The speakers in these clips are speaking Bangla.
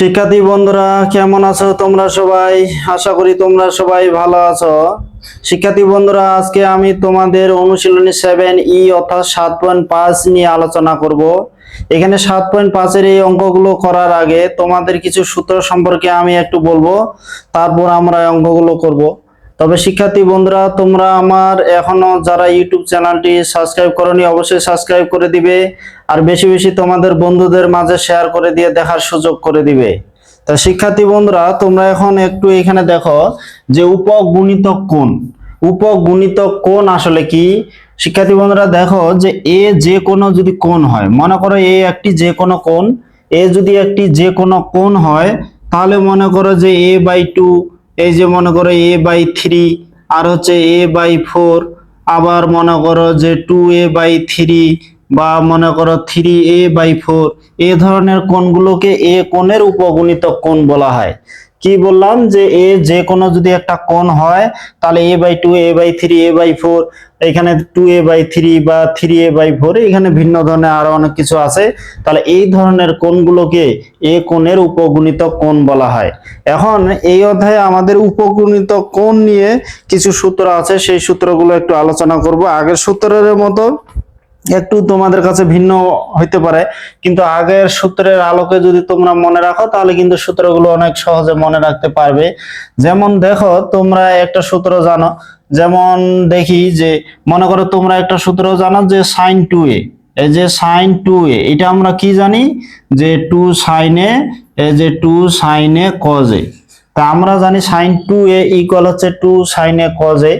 শিক্ষার্থী বন্ধুরা কেমন আছো তোমরা সবাই? আশা করি তোমরা সবাই ভালো আছো। শিক্ষার্থী বন্ধুরা, আজকে আমি তোমাদের অনুশীলনী 7E অর্থাৎ 7.5 নিয়ে আলোচনা করব। এখানে 7.5 এর এই অঙ্কগুলো করার আগে তোমাদের কিছু সূত্র সম্পর্কে আমি একটু বলবো, তারপর আমরা এই অঙ্কগুলো করব। তবে শিক্ষার্থী বন্ধুরা, তোমরা আমার এখনো যারা ইউটিউব চ্যানেলটি সাবস্ক্রাইব করোনি অবশ্যই সাবস্ক্রাইব করে দিবে, আর বেশি বেশি তোমাদের বন্ধুদের মাঝে শেয়ার করে দিয়ে দেখার সুযোগ করে দিবে। তা শিক্ষার্থী বন্ধুরা, তোমরা এখন একটু এখানে দেখো যে উপগুণিতক কোণ। উপগুণিতক কোণ আসলে কি? শিক্ষার্থী বন্ধুরা দেখো যে যে কোনো যদি কোণ হয়, মনে করো একটি যে কোনো কোণ, যদি একটি যে কোনো কোণ হয়, তাহলে মনে করো যে a/2, এই যে মনে করো a/3, আর হচ্ছে a/4, আবার মনে করো যে 2a/3, বা মনে করো 3a/4, এই ধরনের কোণগুলোকে কোণের উপগুণিতক কোণ বলা হয়। কি বললাম যে যে কোনো যদি একটা কোণ হয়, তাহলে a/2, a/3, a/4, এখানে 2a/3 বা 3a/4, এখানে ভিন্ন ধরনের আরো অনেক কিছু আছে। তাহলে এই ধরনের কোণগুলোকে কোণের উপগুণিতক কোণ বলা হয়। এখন এই অধ্যায়ে আমাদের উপগুণিতক কোণ নিয়ে কিছু সূত্র আছে, সেই সূত্রগুলো একটু আলোচনা করব। আগের সূত্রের মতো একটু তোমাদের কাছে ভিন্ন হইতে পারে, কিন্তু আগের সূত্রের আলোকে যদি তোমরা মনে রাখো তাহলে কিন্তু সূত্রগুলো অনেক সহজে মনে রাখতে পারবে। যেমন দেখো, তোমরা একটা সূত্র জানো, যেমন দেখি যে মনে করো তোমরা একটা সূত্র জানো যে sin 2a, এই যে sin 2a, এটা আমরা কি জানি যে 2 sin a, এই যে 2 sin a cos a। তা আমরা জানি sin 2a ইকুয়াল হচ্ছে 2 sin a cos a।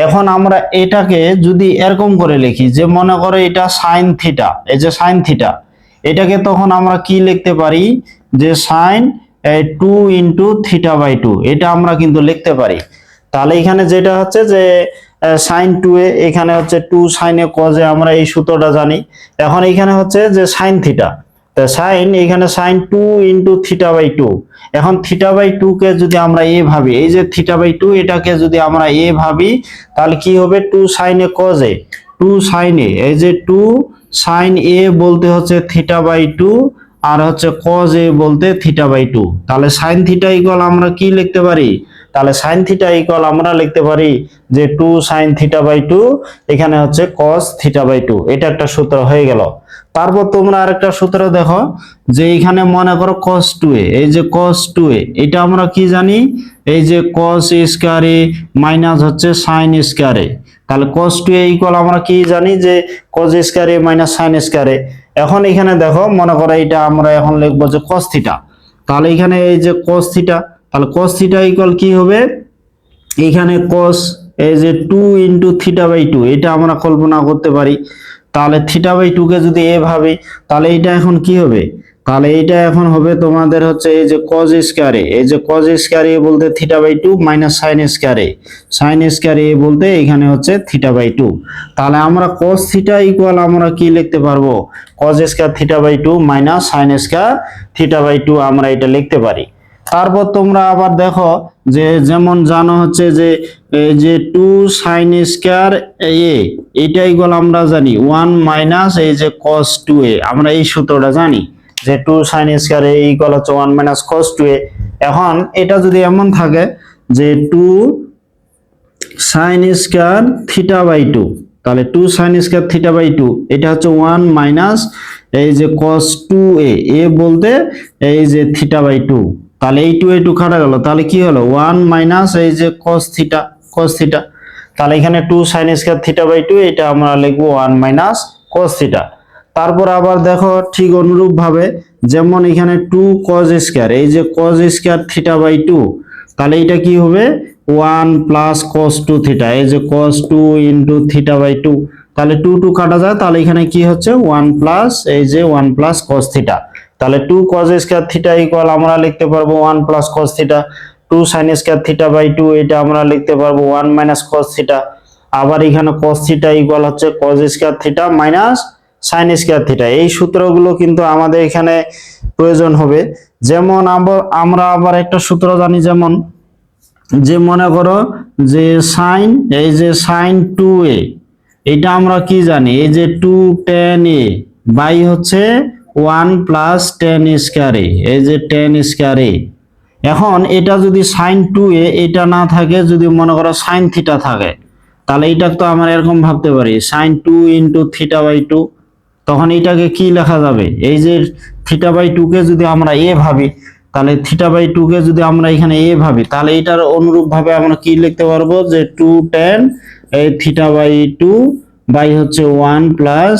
এখন আমরা এটাকে যদি এরকম করে লিখি যে মনে করো এটা sin থিটা, এই যে sin থিটা, এটাকে তখন আমরা কি লিখতে পারি যে sin 2 ইন্টু θ/2, এটা আমরা কিন্তু লিখতে পারি। তাহলে এখানে যেটা হচ্ছে যে sin 2a, এখানে হচ্ছে 2 sin a cos a, আমরা এই সূত্রটা জানি। এখন এখানে হচ্ছে যে sin থিটা, সাইন এখানে sin 2 ইন্টু θ/2। এখন θ/2 কে যদি আমরা ভাবি, এই যে θ/2 এটাকে যদি আমরা ভাবি, তাহলে কি হবে 2 sin a cos a, 2 sin a, এই যে 2 sin a বলতে হচ্ছে θ/2, আর হচ্ছে cos a বলতে θ/2। তাহলে sin θ ইকুয়াল আমরা কি লিখতে পারি? তাহলে sin θ ইকুয়াল আমরা লিখতে পারি যে 2 sin θ/2, এখানে হচ্ছে cos θ/2। এটা একটা সূত্র হয়ে গেল। তারপর তোমরা আরেকটা সূত্র দেখো যে এখানে মনে করো cos 2a, এই যে cos 2a, এটা আমরা কি জানি, এই যে cos a square a minus হচ্ছে sin স্কয়ার a। তাহলে cos 2a ইকুয়াল আমরা কি জানি যে cos square a minus sin square a। এখন এখানে দেখো মনে করো এটা আমরা এখন লিখবো যে cos থিটা। তাহলে এখানে এই যে cos থিটা, তাহলে cos থিটা ইকুয়াল কি হবে, এখানে cos, এই যে 2 ইন্টু θ/2, এটা আমরা কল্পনা করতে পারি। তাহলে θ/2 কে যদি ভাবি, তাহলে এটা এখন কি হবে, তাহলে এটা এখন হবে তোমাদের হচ্ছে এই যে cos স্কয়ার a, এই যে cos স্কয়ার a বলতে θ/2 minus sin square a, sin square a বলতে এখানে হচ্ছে θ/2। তাহলে আমরা cos θ ইকুয়াল আমরা কি লিখতে পারবো, cos square θ/2 minus sin square θ/2, আমরা এটা লিখতে পারি। তারপর তোমরা আবার দেখো যে যেমন জানো হচ্ছে যে এই যে 2 sin স্কয়ার a, এটা ইকুয়াল আমরা জানি 1 মাইনাস এই যে cos 2a, আমরা এই সূত্রটা জানি যে 2 sin স্কয়ার a ইকুয়াল হচ্ছে 1 মাইনাস cos 2a। এখন এটা যদি এমন থাকে যে 2 sin স্কয়ার θ/2, তাহলে 2 sin স্কয়ার θ/2, এটা হচ্ছে 1 মাইনাস এই যে cos 2a, a বলতে এই যে θ/2। তাহলে এই 2 কাটা গেল, তাহলে কি হলো 1 মাইনাস এই যে cos θ। তাহলে এখানে 2 sin স্কয়ার θ/2, এটা আমরা লিখবো 1 মাইনাস cos θ। তারপর আবার দেখো ঠিক অনুরূপ ভাবে, যেমন এখানে 2 cos স্কয়ার, এই যে cos স্কয়ার θ/2, তাহলে এটা কি হবে 1 প্লাস cos 2 θ, এই যে cos 2 ইন্টু θ/2। তাহলে 2 কাটা যায়, তাহলে এখানে কি হচ্ছে 1 প্লাস এই যে 1 প্লাস cos θ। তাহলে 2 cos স্কয়ার θ ইকুয়াল আমরা লিখতে পারবো 1 প্লাস cos θ। 2 sin স্কয়ার θ/2, এটা আমরা লিখতে পারবো 1 মাইনাস cos θ। আবার এখানে cos θ ইকুয়াল হচ্ছে cos square θ minus sin square θ। এই সূত্রগুলো কিন্তু আমাদের এখানে প্রয়োজন হবে। যেমন আমরা আবার একটা সূত্র জানি, যেমন যে মনে করো যে sin, এই যে sin 2a, এটা আমরা কি জানি, এই যে 2 tan a বাই হচ্ছে 1 প্লাস টেন স্কয়ার এ, এই যে টেন স্কয়ার এ। এখন এটা যদি সাইন 2a এটা না থাকে, যদি মনে করো সাইন থিটা থাকে, তাহলে এটা তো আমরা এরকম ভাবতে পারি সাইন 2 ইন্টু থিটা বাই 2। তখন এটাকে কি লেখা যাবে, এই যে থিটা বাই 2 কে যদি আমরা এ ভাবি, তাহলে থিটা বাই 2 কে যদি আমরা এখানে এ ভাবি, তাহলে এটার অনুরূপ ভাবে আমরা কি লিখতে পারবো যে 2 tan এই থিটা বাই 2 বাই হচ্ছে 1 প্লাস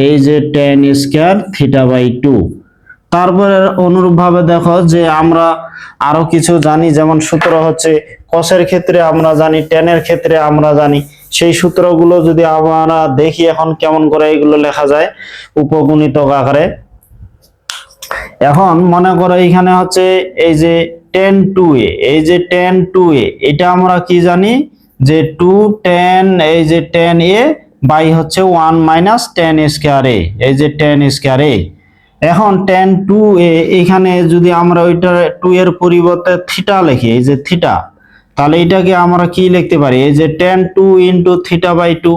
এই যে tan স্কয়ার থিটা বাই 2। তারপরে অনুরূপ ভাবে দেখো যে আমরা আরো কিছু জানি, যেমন সূত্র হচ্ছে কসের ক্ষেত্রে আমরা জানি, টেনের ক্ষেত্রে আমরা জানি। সেই সূত্রগুলো যদি আমরা দেখি এখন কেমন করে এগুলো লেখা যায় উপগুণিতক আকারে। এখন মনে করো এখানে হচ্ছে এই যে tan 2a, এই যে tan 2a এটা আমরা কি জানি যে 2 tan এই যে tan a বাই হচ্ছে 1 মাইনাস tan স্কয়ার a, এই যে tan স্কয়ার a। এখন tan 2a এখানে যদি আমরা ওইটা 2 এর পরিবর্তে থিটা লিখি, এই যে থিটা, তাহলে এটাকে আমরা কি লিখতে পারি, এই যে tan 2 ইনটু থিটা বাই 2,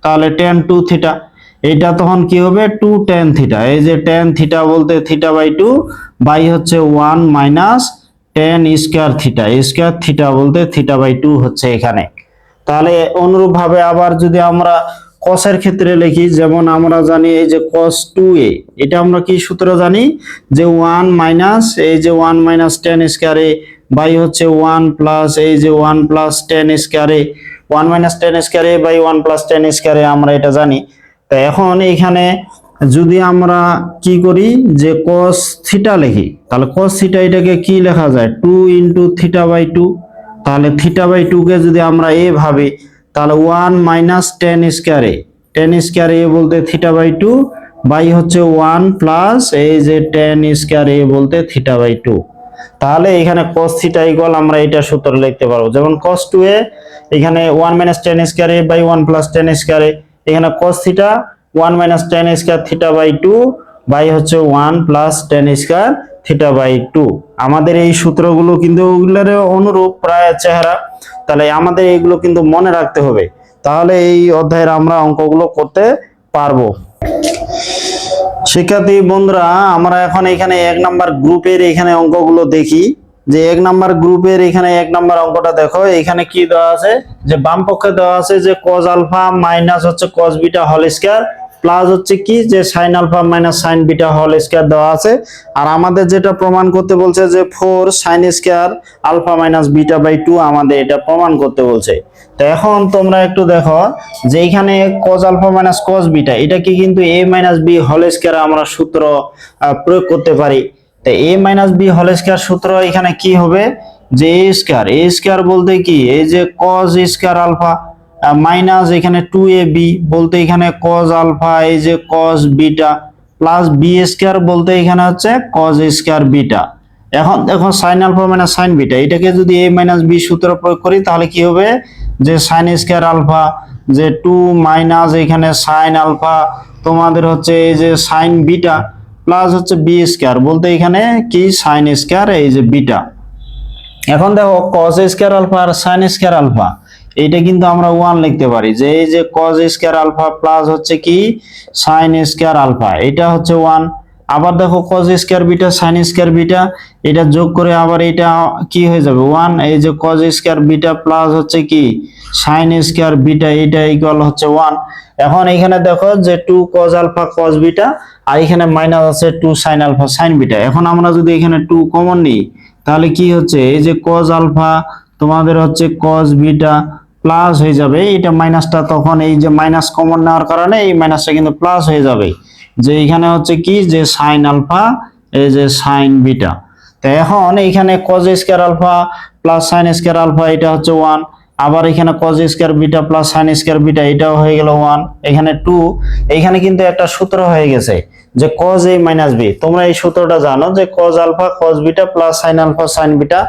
তাহলে tan 2 থিটা। এটা তখন কি হবে 2 tan থিটা, এই যে tan থিটা বলতে থিটা বাই 2 বাই হচ্ছে 1 minus tan square theta, square theta বলতে থিটা বাই 2 হচ্ছে এখানে। তাহলে অনুরূপ ভাবে আবার যদি আমরা কসের ক্ষেত্রে লিখি, যেমন আমরা জানি এই যে cos 2a এটা আমরা কি সূত্র জানি যে 1 মাইনাস এই যে 1 minus tan square a by হচ্ছে 1 প্লাস এই যে 1 plus tan square a, 1 minus tan square a by 1 plus tan square a আমরা এটা জানি। তো এখন এখানে যদি আমরা কি করি যে cos থিটা লিখি, তাহলে cos থিটা এটাকে কি লেখা যায় 2 ইনটু থিটা বাই 2। তাহলে থিটা বাই 2 কে যদি আমরা এ ভাবি, তাহলে 1 minus tan square a, tan square a বলতে থিটা বাই 2 বাই হচ্ছে 1 প্লাস এই যে tan স্কয়ার a বলতে থিটা বাই 2। তাহলে এখানে cos থিটা ইকুয়াল আমরা এটা সূত্র লিখতে পারবো, যেমন cos 2a এখানে 1 minus tan square a by 1 plus tan square a, এখানে cos theta 1 minus tan square theta by 2 by হচ্ছে 1 plus tan square theta by 2। আমাদের এই সূত্রগুলো কিন্তু ওগুলোর অনুরূপ প্রায় চেহারা, তাহলে আমাদের এইগুলো কিন্তু মনে রাখতে হবে, তাহলে এই অধ্যায়ের আমরা অঙ্কগুলো করতে পারবো। শিক্ষার্থী বন্ধুরা, আমরা এখন এখানে 1 নাম্বার গ্রুপের এখানে অঙ্কগুলো দেখি। যে 1 নাম্বার গ্রুপের এখানে 1 নাম্বার অঙ্কটা দেখো, এখানে কি দেওয়া আছে যে বাম পক্ষে দেওয়া আছে যে cos আলফা মাইনাস হচ্ছে cos beta whole square plus হচ্ছে কি যে sin alpha minus sin beta whole square দেওয়া আছে। আর আমাদের যেটা প্রমাণ করতে বলছে যে 4 sin square alpha minus beta by 2 আমাদের এটা প্রমাণ করতে বলছে। তো এখন তোমরা একটু দেখো যে এখানে cos alpha minus cos beta এটা কি কিন্তু a minus b whole square আমরা সূত্র প্রয়োগ করতে পারি। তো a minus b whole square সূত্র এখানে কি হবে যে a স্কয়ার বলতে কি এই যে cos স্কয়ার আলফা মাইনাস এখানে 2ab বলতে এখানে cos আলফা এই যে cos beta plus b square বলতে এখানে হচ্ছে cos স্কয়ার বিটা। এখন দেখো sin alpha minus sin beta এটাকে যদি a মাইনাস b সূত্র প্রয়োগ করি, তাহলে কি হবে যে sin স্কয়ার আলফা যে 2 মাইনাস এখানে sin আলফা তোমাদের হচ্ছে এই যে sin বিটা প্লাস হচ্ছে b স্কয়ার বলতে এখানে কি sin স্কয়ার এই যে বিটা। এখন দেখো cos স্কয়ার আলফা আর sin স্কয়ার আলফা এটা কিন্তু আমরা 1 লিখতে পারি, যে এই যে cos স্কয়ার আলফা প্লাস হচ্ছে কি sin স্কয়ার আলফা এটা হচ্ছে 1। আবার দেখো cos square beta sin square beta এটা যোগ করে আবার এটা কি হয়ে যাবে 1, এই যে cos স্কয়ার বিটা প্লাস হচ্ছে কি sin স্কয়ার বিটা এটা ইকুয়াল হচ্ছে 1। এখন এখানে দেখো যে 2 cos আলফা cos বিটা আর এখানে মাইনাস আছে 2 sin আলফা sin বিটা। এখন আমরা যদি এখানে 2 কমন নিই, তাহলে কি হচ্ছে এই যে cos আলফা তোমাদের হচ্ছে cos বিটা প্লাস হয়ে যাবে, এটা মাইনাসটা তখন এই যে মাইনাস কমন নেওয়ার কারণে এই মাইনাসটা কিন্তু প্লাস হয়ে যাবে, যে এখানে হচ্ছে কি যে sin আলফা এই যে sin বিটা। তো এখন এখানে cos square alpha plus sin square alpha এটা হচ্ছে 1, আবার এখানে cos square beta plus sin square beta এটাও হয়ে গেল 1, এখানে 2। এখানে কিন্তু একটা সূত্র হয়ে গেছে যে cos a মাইনাস b, তোমরা এই সূত্রটা জানো যে cos alpha cos beta plus sin alpha sin beta.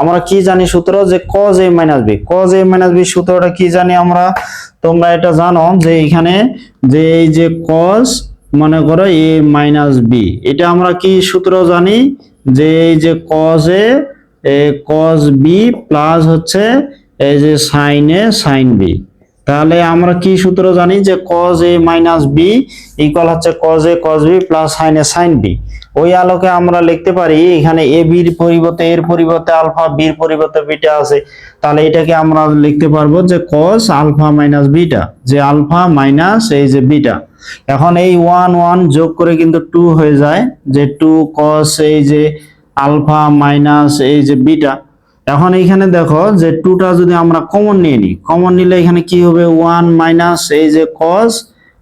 আমরা কি জানি সূত্র যে cos a minus b, cos a minus b সূত্রটা কি জানি আমরা, তোমরা এটা জানো যে এখানে যে এই যে cos মনে করো a মাইনাস b এটা আমরা কি সূত্র জানি যে এই যে cos a cos b plus হচ্ছে এই যে sin a sin b। তাহলে আমরা কি সূত্র জানি যে cos a minus b equal হচ্ছে cos a cos b plus sin a sin b। ওই আলোকে আমরা লিখতে পারি এখানে a b এর পরিবর্তে এর পরিবর্তে আলফা b এর পরিবর্তে বিটা আছে, তাহলে এটাকে আমরা লিখতে পারবো যে cos আলফা মাইনাস বিটা, যে আলফা মাইনাস এই যে বিটা। এখন এই 1 1 যোগ করে কিন্তু 2 হয়ে যায়, যে 2 cos এই যে আলফা মাইনাস এই যে বিটা। এখন এইখানে দেখো যে 2টা যদি আমরা কমন নিয়ে নিই, কমন নিলে এখানে কি হবে 1 মাইনাস এই যে cos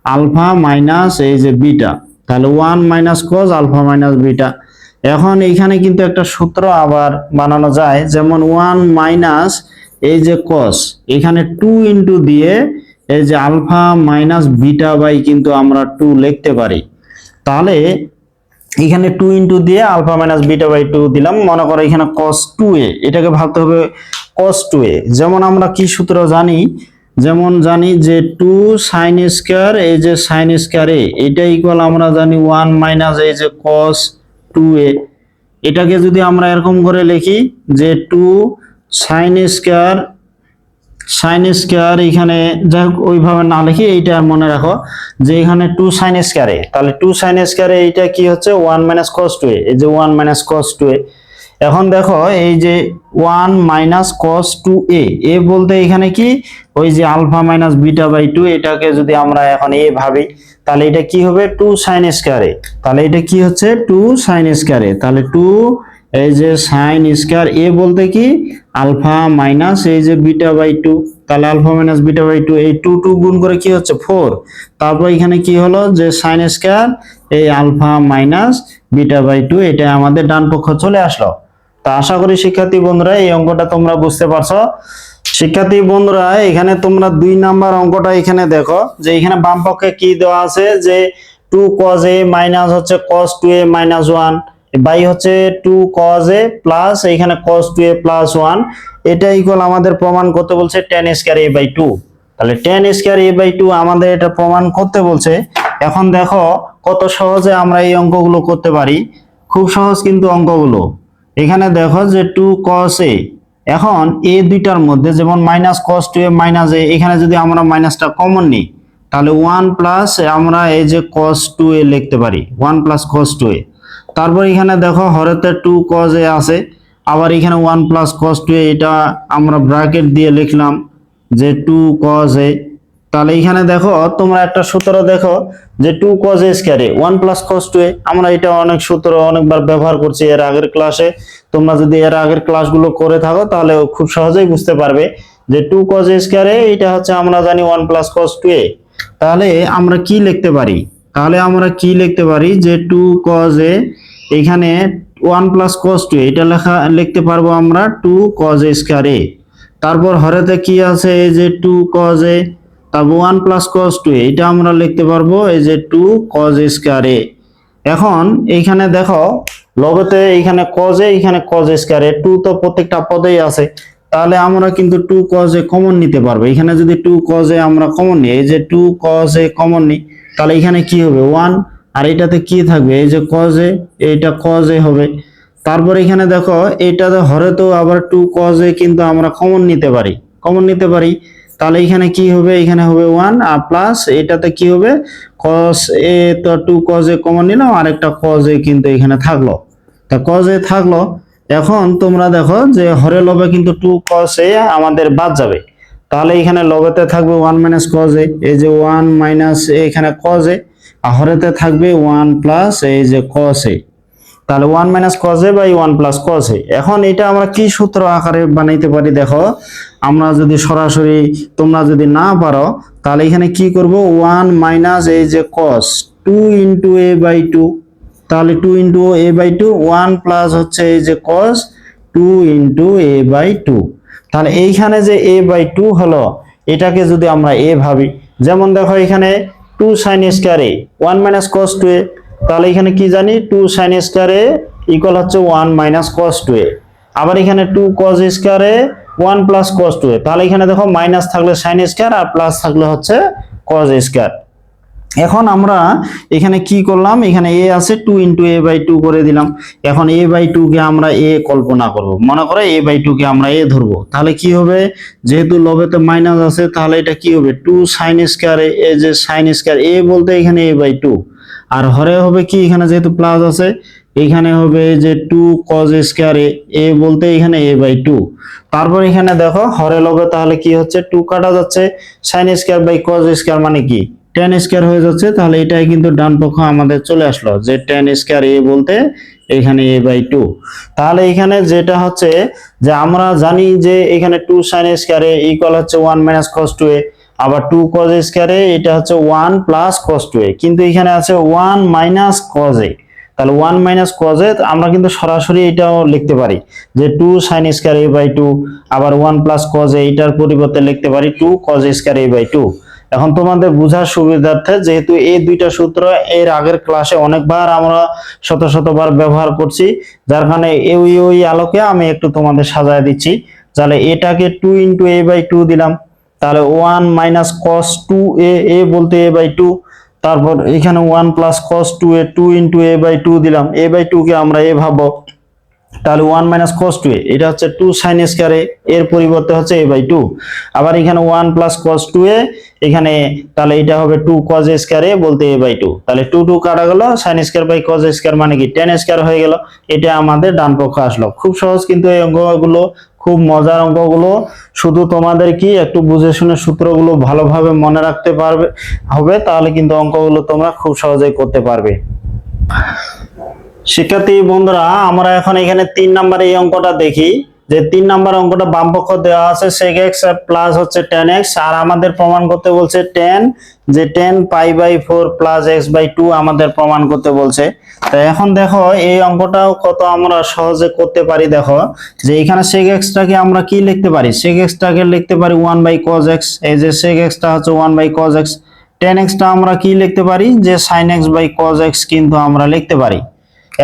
আলফা মাইনাস এই যে বিটা, তাহলে 1 minus cos alpha minus beta. এখন এইখানে কিন্তু একটা সূত্র আবার বানানো যায়, যেমন 1 মাইনাস এই যে cos এখানে 2 ইনটু দিয়ে এই যে আলফা মাইনাস বিটা বাই কিন্তু আমরা 2 লিখতে পারি। তাহলে এখানে 2 ইনটু দিয়ে আলফা মাইনাস বিটা বাই 2 দিলাম, মনে করো এখানে cos 2a, এটাকে ভাবতে হবে cos 2a। যেমন আমরা কি সূত্র জানি, যেমন জানি যে 2 sin স্কয়ার এই যে sin স্কয়ার a, এটা ইকুয়াল আমরা জানি 1 মাইনাস এই যে cos 2a। এটাকে যদি আমরা এরকম করে লিখি যে 2 sin স্কয়ার এখানে যাই হোক ওইভাবে না লিখি, এইটা মনে রাখো যে এখানে 2 sin স্কয়ার a, তাহলে 2 sin স্কয়ার a এইটা কি হচ্ছে 1 মাইনাস cos 2a, এই যে 1 মাইনাস cos 2a। এখন দেখো এই যে 1 মাইনাস cos 2a, a বলতে এখানে কি ওই যে আলফা মাইনাস বিটা বাই 2, এটাকে যদি আমরা এখন a ভাবি তাহলে এটা কি হবে 2 sin স্কয়ার a, তাহলে এটা কি হচ্ছে 2 sin স্কয়ার a, তাহলে 2 এই যে sin স্কয়ার a বলতে কি আলফা মাইনাস এই যে বিটা বাই 2, তাহলে আলফা মাইনাস বিটা বাই 2 এই 2 2 গুণ করে কি হচ্ছে 4, তারপর এখানে কি হলো যে sin স্কয়ার এই আলফা মাইনাস বিটা বাই 2, এটা আমাদের ডান পক্ষ চলে আসলো। তা আশা করি শিক্ষার্থী বন্ধুরা এই অঙ্কটা তোমরা বুঝতে পারছো। শিক্ষার্থী বন্ধুরা এখানে তোমরা 2 নাম্বার অঙ্কটা এখানে দেখো যে এখানে বাম পক্ষে কি দেওয়া আছে যে 2 cos a মাইনাস হচ্ছে cos 2a মাইনাস 1 বাই হচ্ছে 2 cos a প্লাস এখানে cos 2a প্লাস 1, এটা ইকুয়াল আমাদের প্রমাণ করতে বলছে tan স্কয়ার a বাই 2। তাহলে tan স্কয়ার a বাই 2 আমাদের এটা প্রমাণ করতে বলছে। এখন দেখো কত সহজে আমরা এই অঙ্কগুলো করতে পারি, খুব সহজ কিন্তু অঙ্কগুলো। এখানে দেখো যে 2 cos a, এখন a দুইটার মধ্যে যেমন minus cos 2a minus a, এখানে যদি আমরা মাইনাসটা কমন নিই তাহলে 1 প্লাস আমরা এই যে cos 2a লিখতে পারি, 1 প্লাস cos 2a। তারপর এখানে দেখো হরেতে 2 cos a আছে, আবার এখানে 1 প্লাস cos 2a, এটা আমরা ব্র্যাকেট দিয়ে লিখলাম যে 2 cos a। তাহলে এখানে দেখো তোমরা একটা সূত্র দেখো যে 2 cos a square a 1 plus cos 2a, আমরা এটা অনেক সূত্র অনেকবার ব্যবহার করছি এর আগের ক্লাসে। তোমরা যদি এর আগের ক্লাসগুলো করে থাকো তাহলে খুব সহজেই বুঝতে পারবে যে 2 cos a স্কয়ার a এটা হচ্ছে আমরা জানি 1 প্লাস cos 2a। তাহলে আমরা কি লিখতে পারি, যে 2 cos a এখানে 1 প্লাস cos 2a, এটা লিখতে পারবো আমরা 2 cos a স্কয়ার a। তারপর হরেতে কি আছে এই যে 2 cos a, তারপর 1 প্লাস cos 2a, এটা আমরা লিখতে পারবো এই যে 2 cos a স্কয়ার a। এখন এইখানে দেখো লবেতে এইখানে cos a এখানে cos a স্কয়ার a, 2 তো প্রত্যেকটা পদেই আছে, তাহলে আমরা কিন্তু 2 cos a কমন নিতে পারবো। এখানে যদি 2 cos a আমরা কমন নিই, এই যে 2 cos a কমন নিই, তাহলে এখানে কি হবে 1, আর এটাতে কি থাকবে এই যে cos a, এইটা cos a হবে। তারপর এখানে দেখো এটাতে হরেতেও আবার 2 cos a কিন্তু আমরা কমন নিতে পারি, তাহলে এখানে কি হবে এখানে হবে 1 আর প্লাস এটাতে কি হবে cos a, তো 2 cos a কমন নিলাম, আর একটা cos a কিন্তু এখানে থাকলো, তা cos a থাকলো। এখন তোমরা দেখো যে হরে লবে কিন্তু 2 cos a আমাদের বাদ যাবে, তাহলে এখানে লবেতে থাকবে 1 মাইনাস cos a, এই যে 1 মাইনাস এখানে cos a, আর হরেতে থাকবে 1 প্লাস এই যে cos a, তাহলে 1 minus cos a by 1 plus cos a। এখন এটা আমরা কি সূত্র আকারে বানাইতে পারি দেখো, আমরা যদি সরাসরি তোমরা যদি না পারো তাহলে এখানে কি করব 1 মাইনাস এই যে cos 2 ইনটু a বাই 2, তাহলে 2 ইনটু a বাই 2, 1 প্লাস হচ্ছে এই যে cos 2 ইনটু a বাই 2। তাহলে এইখানে যে a বাই 2 হলো, এটাকে যদি আমরা a ভাবি, যেমন দেখো এখানে 2 sin square a 1 minus cos 2a, তাহলে এখানে কি জানি 2 sin স্কয়ার a ইকুয়াল হচ্ছে 1 মাইনাস cos 2a। আবার এখানে 2 cos square a 1 plus cos 2a, তাহলে এখানে দেখো মাইনাস থাকলে sin স্কয়ার আর প্লাস থাকলে হচ্ছে cos স্কয়ার। এখন আমরা এখানে কি করলাম, এখানে a আছে 2 ইন্টু a বাই 2 করে দিলাম। এখন a বাই 2 কে আমরা a কল্পনা করব, মনে করো a বাই 2 কে আমরা a ধরবো, তাহলে কি হবে, যেহেতু লবেতে মাইনাস আছে তাহলে এটা কি হবে 2 সাইন স্কয়ার a, যে সাইন স্কয়ার a বলতে এখানে a বাই 2, আর হরে হবে কি, এখানে যেহেতু প্লাস আছে এখানে হবে যে 2 cos স্কয়ার a বলতে এখানে a বাই 2। তারপর এখানে দেখো হরে লবে তাহলে কি হচ্ছে 2 কাটা যাচ্ছে, sine square by cos square মানে কি tan স্কয়ার হয়ে যাচ্ছে, তাহলে এটাই কিন্তু ডান পক্ষ আমাদের চলে আসলো যে tan স্কয়ার a বলতে এখানে a বাই 2। তাহলে এখানে যেটা হচ্ছে যে আমরা জানি যে এখানে 2 sin স্কয়ার a ইকুয়াল হচ্ছে 1 মাইনাস cos 2a, আবার 2 cos স্কয়ার a এটা হচ্ছে 1 প্লাস cos 2a, কিন্তু এখানে আছে 1 মাইনাস cos a, তাহলে 1 মাইনাস cos a আমরা কিন্তু সরাসরি এটাও লিখতে পারি যে 2 sin স্কয়ার a বাই 2, আবার 1 প্লাস cos a এটার পরিবর্তে লিখতে পারি 2 cos স্কয়ার a বাই 2। এখন তোমাদের বোঝার সুবিধার্থে, যেহেতু এই দুইটা সূত্র এর আগের ক্লাসে অনেকবার আমরা শতবার ব্যবহার করছি, যার কারণে ওই আলোকে আমি একটু তোমাদের সাজায় দিচ্ছি। তাহলে এটাকে 2 ইন্টু a বাই 2 দিলাম, তাহলে 1 মাইনাস cos 2a, a বলতে a বাই 2, তারপর এখানে 1 plus cos 2a 2 into a by 2 দিলাম, a বাই 2 কে আমরা a ভাববো, তাহলে 1 মাইনাস cos 2a এটা হচ্ছে 2 sin স্কয়ার a, এর পরিবর্তে হচ্ছে a বাই 2, আবার এখানে 1 প্লাস cos 2a এখানে, তাহলে এটা হবে 2 cos স্কয়ার a বলতে a বাই 2, তাহলে 2 কাটা গেল, sin square by cos square মানে কি tan স্কয়ার হয়ে গেল, এটা আমাদের ডান পক্ষ আসলো। খুব সহজ কিন্তু এই অঙ্কগুলো, খুব মজার অঙ্কগুলো, শুধু তোমাদের কি একটু বুঝে শুনে সূত্রগুলো ভালোভাবে মনে রাখতে পারবে হবে, তাহলে কিন্তু অঙ্কগুলো তোমরা খুব সহজেই করতে পারবে। শিক্ষার্থী বন্ধুরা, আমরা এখন এখানে 3 নাম্বার এই অঙ্কটা দেখি, যে 3 নাম্বার অঙ্কটা বাম পক্ষ দেওয়া আছে sec x প্লাস হচ্ছে tan x, আর আমাদের প্রমাণ করতে বলছে tan, যে tan pi by 4 plus x by 2 আমাদের প্রমাণ করতে বলছে। তো এখন দেখো এই অঙ্কটাও কত আমরা সহজে করতে পারি। দেখো যে এখানে sec x টাকে আমরা কি লিখতে পারি, sec x টাকে লিখতে পারি 1 বাই cos x, এই যে sec x টা হচ্ছে 1 by cos x, tan x টা আমরা কি লিখতে পারি যে sin x by cos x কিন্তু আমরা লিখতে পারি।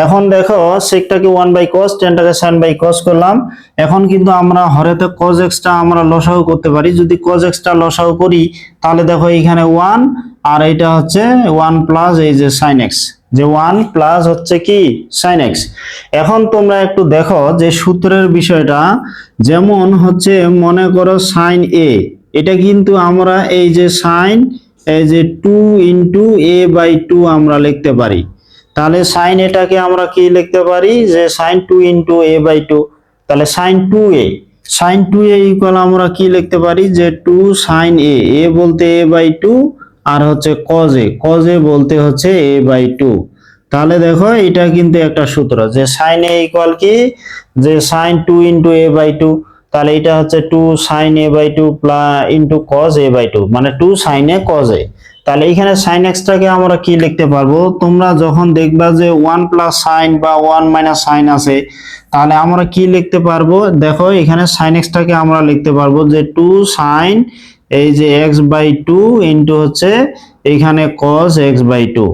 এখন দেখো সেকটাকে 1 বাই cos, tanটাকে sin বাই cos করলাম। এখন কিন্তু আমরা হরেতে cos x টা আমরা লসাগু করতে পারি, যদি cos x টা লসাগু করি তাহলে দেখো এখানে 1 আর এটা হচ্ছে 1 প্লাস এই যে sin x, যে 1 প্লাস হচ্ছে কি sin x। এখন তোমরা একটু দেখো যে সূত্রের বিষয়টা, যেমন হচ্ছে মনে করো sin a, এটা কিন্তু আমরা এই যে sin এই যে 2 ইনটু a বাই 2 আমরা লিখতে পারি, তাহলে sin এটাকে আমরা কি লিখতে পারি যে sin 2 ইনটু a বাই 2, তাহলে sin 2a ইকুয়াল আমরা কি লিখতে পারি যে 2 sin a বলতে a বাই 2, আর হচ্ছে cos a বলতে হচ্ছে a বাই 2। তাহলে দেখো এটা কিন্তু একটা সূত্র যে sin a ইকুয়াল কি যে sin 2 ইনটু a বাই 2, তাহলে এটা হচ্ছে 2 sin a by 2 plus into cos a by 2, মানে 2 sin a cos a। তাহলে এখানে sin x টাকে আমরা কি লিখতে পারবো, তোমরা যখন দেখবা যে 1 প্লাস sin বা 1 মাইনাস sin আছে, তাহলে আমরা কি লিখতে পারবো, দেখো এখানে sin x টাকে আমরা লিখতে পারবো যে 2 sin এই যে x বাই 2 ইনটু হচ্ছে এখানে cos x বাই 2।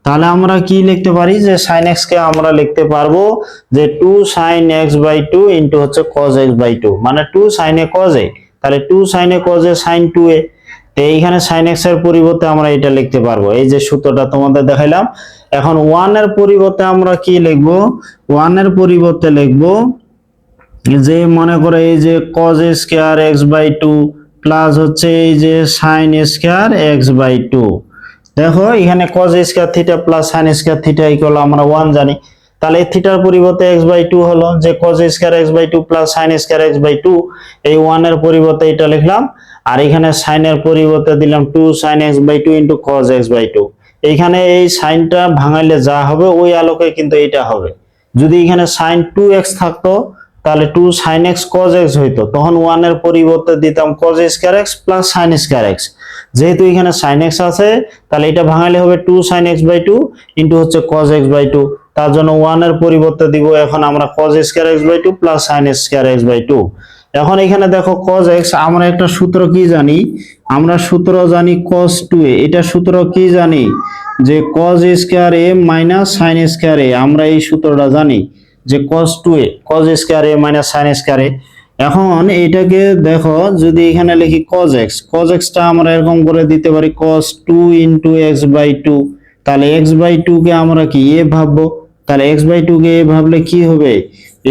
তাহলে আমরা কি লিখতে পারি যে sin x কে আমরা লিখতে পারবো যে 2 sin x বাই 2 ইনটু হচ্ছে cos x বাই 2, মানে 2 sin a cos a, তাহলে 2 sin a cos a sin 2a। তো এইখানে sin x এর পরিবর্তে আমরা এটা লিখতে পারবো, এই যে সূত্রটা তোমাদের দেখাইলাম। এখন 1 এর পরিবর্তে আমরা কি লিখবো, 1 এর পরিবর্তে লিখবো যে মনে করো এই যে cos square x by 2 plus হচ্ছে এই যে sin স্কয়ার x বাই 2। দেখো এখানে cos square theta plus sin square theta equal আমরা 1 জানি, তাহলে থিটার পরিবর্তে x বাই 2 হলো যে cos square x by 2 plus sin square x by 2, এই 1 এর পরিবর্তে এটা লিখলাম, আর এখানে sin এর পরিবর্তে দিলাম 2 sin x by 2 into cos x by 2। এইখানে এই সাইনটা ভাঙাইলে যা হবে ওই আলোকে কিন্তু এটা হবে। যদি এখানে sin 2x থাকতো তাহলে 2 sin x cos x হইতো, তখন 1 এর পরিবর্তে দিতাম cos square x plus sin square x। যেহেতু এখানে sin x আছে তাহলে এটা ভাঙাইলে হবে 2 sin x বাই 2 ইনটু হচ্ছে cos x বাই 2, তার জন্য 1 এর পরিবর্তে দিব এখন আমরা cos square x by 2 plus sin square x by 2। এখন এখানে দেখো cos x, আমরা একটা সূত্র কি জানি, আমরা সূত্র জানি cos 2a, এটা সূত্র কি জানি যে cos square a minus sin square a, আমরা এই সূত্রটা জানি যে cos 2a cos square a minus sin square a। এখন এটাকে দেখো, যদি এখানে লিখি cos x, cos x টা আমরা এরকম করে দিতে পারি cos 2 ইনটু x বাই 2। তাহলে x বাই 2 কে আমরা কি a ভাববো, তাহলে x বাই 2 কে a ভাবলে কি হবে,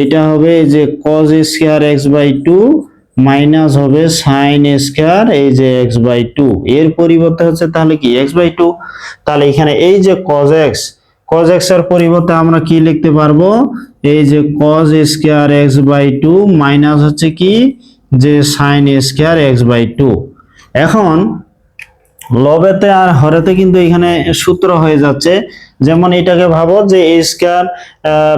এটা হবে যে cos square x by 2 minus হবে sin স্কয়ার এই যে x বাই 2, এর পরিবর্তে হচ্ছে তাহলে কি x বাই 2। তাহলে এখানে এই যে cos x এর পরিবর্তে আমরা কি লিখতে পারবো, এই যে cos square x by 2 minus হচ্ছে কি যে sin স্কয়ার x বাই 2। এখন লবেতে আর হরেতে কিন্তু এখানে সূত্র হয়ে যাচ্ছে, যেমন এটাকে ভাবো যে a square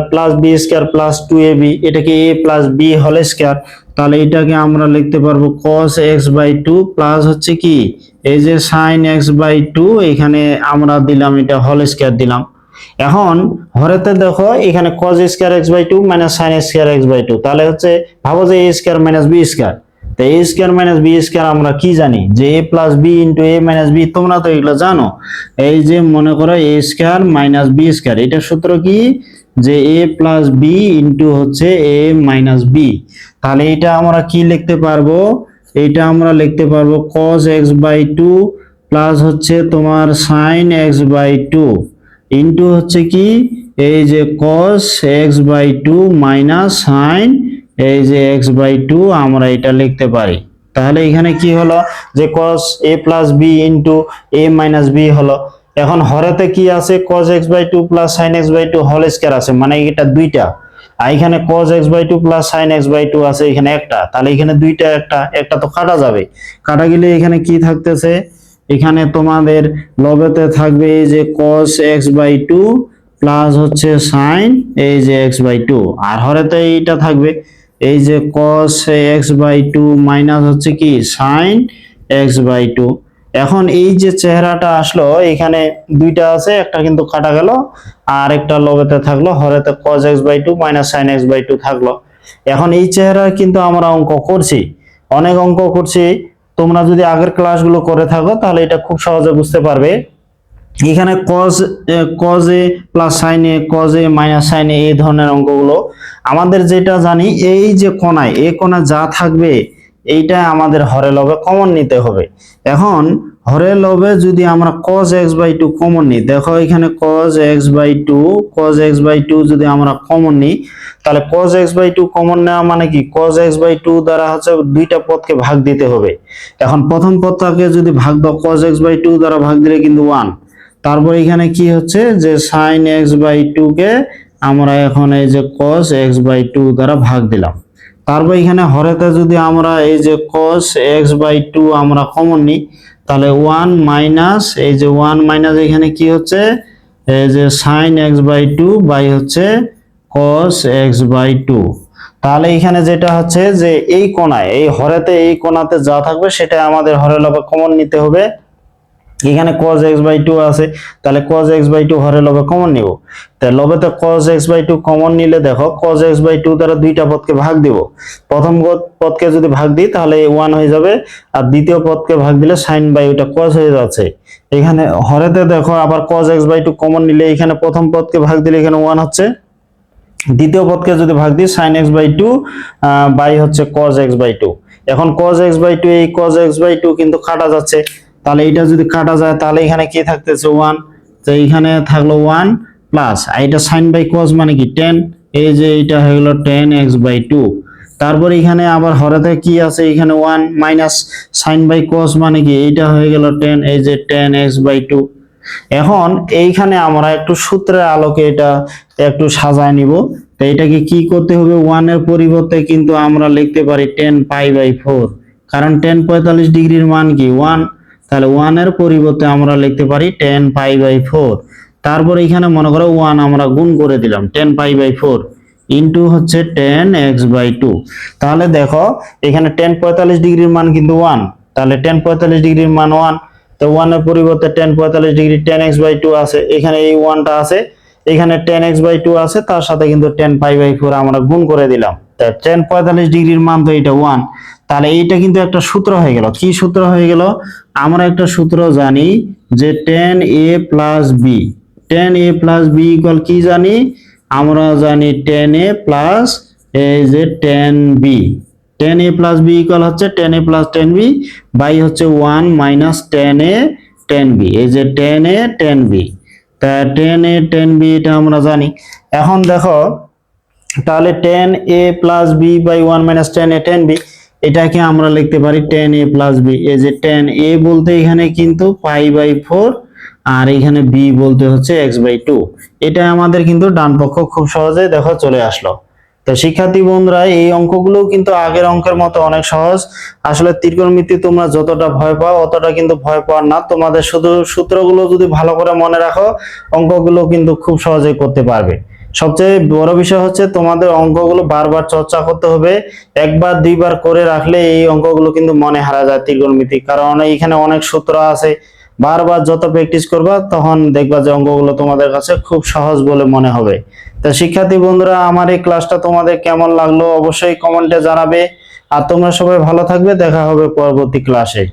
plus b square plus 2ab, এটাকে a plus b whole square, তাহলে এটাকে আমরা লিখতে পারবো cos x বাই 2 প্লাস হচ্ছে কি এই যে sin x বাই 2, এখানে আমরা দিলাম এটা হোল স্কয়ার দিলাম। এখন হরেতে দেখো এখানে cos square x by 2 minus sin square x by 2, তাহলে হচ্ছে ভাবো যে a square minus b square. তো a square minus b square আমরা কি জানি যে a plus b into a minus b, তোমরা তো এগুলো জানো। এই যে মনে করো a square minus b square, এটা সূত্র কি যে a প্লাস b ইনটু হচ্ছে a মাইনাস b। তাহলে এটা আমরা কি লিখতে পারবো, এটা আমরা লিখতে পারবো cos x বাই 2 প্লাস হচ্ছে তোমার sin x বাই 2 ইনটু হচ্ছে কি এই যে cos x by 2 minus sin এই যে x বাই 2, আমরা এটা লিখতে পারি। তাহলে এখানে কি হলো যে cos a plus b into a minus b হলো। এখন হরেতে কি আছে cos x by 2 plus sin x by 2 whole square আছে, মানে এটা দুইটা, আর এখানে cos x by 2 plus sin x by 2 আছে এখানে একটা, তাহলে এখানে দুইটা একটা তো কাটা যাবে, কাটা গেলে এখানে কি থাকতেছে, এখানে তোমাদের লবেতে থাকবে এই যে cos x বাই 2 প্লাস হচ্ছে sin এই যে x বাই 2, আর হরেতে এইটা থাকবে এই যে cos x বাই 2 মাইনাস হচ্ছে কি sin x বাই 2। এখন এই যে চেহারাটা আসলো, এখানে দুইটা আছে, একটা কিন্তু কাটা গেল, আর একটা লবেতে থাকলো, হরেতে cos x by 2 minus sin x by 2 থাকলো। এখন এই চেহারা কিন্তু আমরা অঙ্ক করছি, অনেক অঙ্ক করছি, তোমরা যদি আগের ক্লাসগুলো করে থাকো তাহলে এটা খুব সহজে বুঝতে পারবে। এখানে cos a plus sin a, cos a minus sin a, এই ধরনের অঙ্কগুলো আমাদের যেটা জানি, এই যে কোণায় এই কোণা যা থাকবে এইটা আমাদের হরে লবে কমন নিতে হবে। এখন হরে লবে যদি আমরা cos x বাই 2 কমন নিই, দেখো এখানে cos x বাই 2 যদি আমরা কমন নিই, তাহলে cos x বাই 2 কমন নেওয়া মানে কি cos x বাই 2 দ্বারা হচ্ছে দুইটা পদকে ভাগ দিতে হবে। এখন প্রথম পদটাকে যদি ভাগ দাও cos x বাই 2 দ্বারা ভাগ দিলে কিন্তু 1, তারপর এখানে কি হচ্ছে যে sin x বাই 2 কে আমরা এখন এই যে cos x বাই 2 দ্বারা ভাগ দিলাম। তারপর এখানে হরেতে যদি আমরা এই যে cos x বাই 2 আমরা কমন নিই, তাহলে 1 মাইনাস এই যে 1 মাইনাস এখানে কি হচ্ছে এই যে sin x বাই 2 বাই হচ্ছে cos x বাই 2। তাহলে এখানে যেটা হচ্ছে যে এই কোণায় এই হরেতে এই কোণাতে যা থাকবে সেটা আমাদের হরে লবে কমন নিতে হবে। এখানে cos x বাই 2 আছে, তাহলে cos x বাই 2 হরে লবে কমন নিব। তাহলে লবেতে cos x বাই 2 কমন নিলে দেখো cos x বাই 2 দ্বারা দুইটা পদকে ভাগ দিব, প্রথম পদকে যদি ভাগ দিই তাহলে 1 হয়ে যাবে, আর দ্বিতীয় পদকে ভাগ দিলে sin বাই ওটা cos হয়ে যাচ্ছে। এখানে হরেতে দেখো আবার cos x বাই 2 কমন নিলে এখানে প্রথম পদকে ভাগ দিলে এখানে 1 হচ্ছে, দ্বিতীয় পদকে যদি ভাগ দিই sin x বাই 2 বাই হচ্ছে cos x বাই 2। এখন cos x বাই 2 এই cos x বাই 2 কিন্তু কাটা যাচ্ছে, তাহলে এটা যদি কাটা যায় তাহলে এখানে কি থাকতেছে 1, তো এখানে থাকলো 1 প্লাস আর এটা sin বাই cos মানে কি tan, এই যে এটা হয়ে গেল tan x বাই 2। তারপর এখানে আবার হরেতে কি আছে এখানে 1 মাইনাস sin বাই cos মানে কি এটা হয়ে গেল tan, এই যে tan x বাই 2। এখন এইখানে আমরা একটু সূত্রের আলোকে এটা একটু সাজায় নিব। তো এটাকে কি করতে হবে, 1 এর পরিবর্তে কিন্তু আমরা লিখতে পারি tan পাই বাই 4, কারণ tan 45 ডিগ্রির মান কি 1, তাহলে 1 এর পরিবর্তে আমরা লিখতে পারি tan পাই বাই 4। তারপর এখানে মনে করো 1 আমরা গুণ করে দিলাম tan পাই বাই 4 ইনটু হচ্ছে tan x বাই 2। তাহলে দেখো এখানে tan 45 ডিগ্রির মান কিন্তু 1, তাহলে tan 45 ডিগ্রির মান 1, তো 1 এর পরিবর্তে tan 45 degree tan x by 2 আছে, এখানে এই 1টা আছে, এখানে tan x বাই 2 আছে, তার সাথে কিন্তু tan পাই বাই 4 আমরা গুণ করে দিলাম। তা tan 45 ডিগ্রির মান তো এটা 1, তাহলে এইটা কিন্তু একটা সূত্র হয়ে গেল। কি সূত্র হয়ে গেল, আমরা একটা সূত্র জানি যে tan a plus b, tan a plus b equal কি জানি, আমরা জানি tan a প্লাস এই যে tan b। 10a plus B equal হচ্ছে 10a প্লাস 10b বাই হচ্ছে 1 মাইনাস 10a 10b। এই যে 10a 10b, তা 10a 10b এটা আমরা জানি। এখন দেখো তাহলে 10a plus b by 1 minus 10a 10b এটাকে আমরা লিখতে পারি 10a প্লাস b। এই যে 10a বলতে এখানে কিন্তু পাই বাই 4 আর এখানে b বলতে হচ্ছে x বাই 2। এটা আমাদের কিন্তু ডান পক্ষ খুব সহজে দেখো চলে আসলো। তো শিক্ষার্থী বন্ধুরা এই অঙ্কগুলো কিন্তু আগের অঙ্কের মতো অনেক সহজ। আসলে ত্রিকোণমিতি তোমরা যতটা ভয় পাও অতটা কিন্তু ভয় পাওয়ার না, তোমাদের শুধু সূত্রগুলো যদি ভালো করে মনে রাখো অঙ্কগুলো কিন্তু খুব সহজেই করতে পারবে। সবচেয়ে বড় বিষয় হচ্ছে তোমাদের অঙ্কগুলো বারবার চর্চা করতে হবে। একবার দুইবার করে রাখলে এই অঙ্কগুলো কিন্তু মনে হারা যায় ত্রিকোণমিতি, কারণ এখানে অনেক সূত্র আছে। বারবার যত প্র্যাকটিস করবা তখন দেখবা যে অঙ্কগুলো তোমাদের কাছে খুব সহজ বলে মনে হবে। তা শিক্ষার্থী বন্ধুরা আমার এই ক্লাসটা তোমাদের কেমন লাগলো অবশ্যই কমেন্টে জানাবে। আর তোমরা সবাই ভালো থাকবে, দেখা হবে পরবর্তী ক্লাসে।